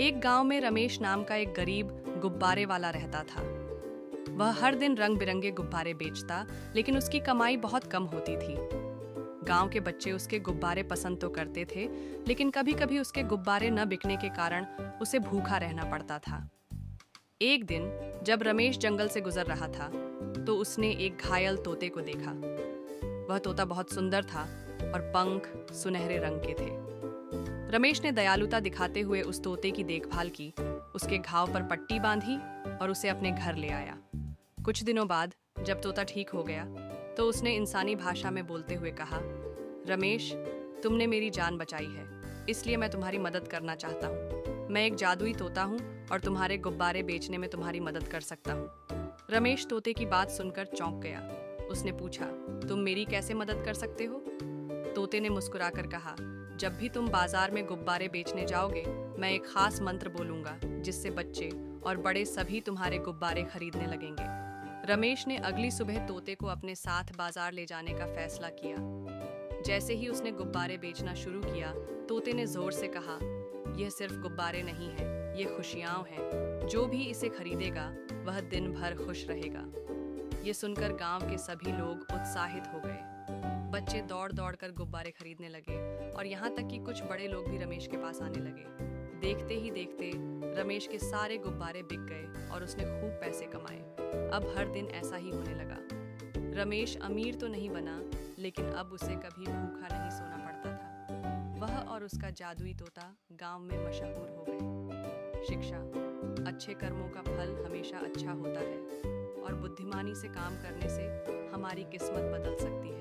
एक गांव में रमेश नाम का एक गरीब गुब्बारे वाला रहता था। वह हर दिन रंग बिरंगे गुब्बारे बेचता, लेकिन उसकी कमाई बहुत कम होती थी। गांव के बच्चे उसके गुब्बारे पसंद तो करते थे, लेकिन कभी-कभी उसके गुब्बारे न बिकने के कारण उसे भूखा रहना पड़ता था। एक दिन जब रमेश जंगल से गुजर रहा था, तो उसने एक घायल तोते को देखा। वह तोता बहुत सुंदर था और पंख सुनहरे रंग के थे। रमेश ने दयालुता दिखाते हुए उस तोते की देखभाल की, उसके घाव पर पट्टी बांधी और उसे अपने घर ले आया। कुछ दिनों बाद जब तोता ठीक हो गया, तो उसने इंसानी भाषा में बोलते हुए कहा, रमेश, तुमने मेरी जान बचाई है, इसलिए मैं तुम्हारी मदद करना चाहता हूँ। मैं एक जादुई तोता हूँ और तुम्हारे गुब्बारे बेचने में तुम्हारी मदद कर सकता हूँ। रमेश तोते की बात सुनकर चौंक गया। उसने पूछा, तुम मेरी कैसे मदद कर सकते हो? तोते ने मुस्कुराकर कहा, जब भी तुम बाजार में गुब्बारे बेचने जाओगे, मैं एक खास मंत्र बोलूंगा, जिससे बच्चे और बड़े सभी तुम्हारे गुब्बारे खरीदने लगेंगे। रमेश ने अगली सुबह तोते को अपने साथ बाजार ले जाने का फैसला किया। जैसे ही उसने गुब्बारे बेचना शुरू किया, तोते ने जोर से कहा, यह सिर्फ गुब्बारे नहीं हैं, ये खुशियाँ हैं। जो भी इसे खरीदेगा, वह दिन भर खुश रहेगा। ये सुनकर गांव के सभी लोग उत्साहित हो गए। बच्चे दौड़ दौड़ कर गुब्बारे खरीदने लगे और यहाँ तक कि कुछ बड़े लोग भी रमेश के पास आने लगे। देखते ही देखते रमेश के सारे गुब्बारे बिक गए और उसने खूब पैसे कमाए। अब हर दिन ऐसा ही होने लगा। रमेश अमीर तो नहीं बना, लेकिन अब उसे कभी भूखा नहीं सोना पड़ता था। वह और उसका जादुई तोता गांव में मशहूर हो गए। शिक्षा: अच्छे कर्मों का फल हमेशा अच्छा होता है और बुद्धिमानी से काम करने से हमारी किस्मत बदल सकती है।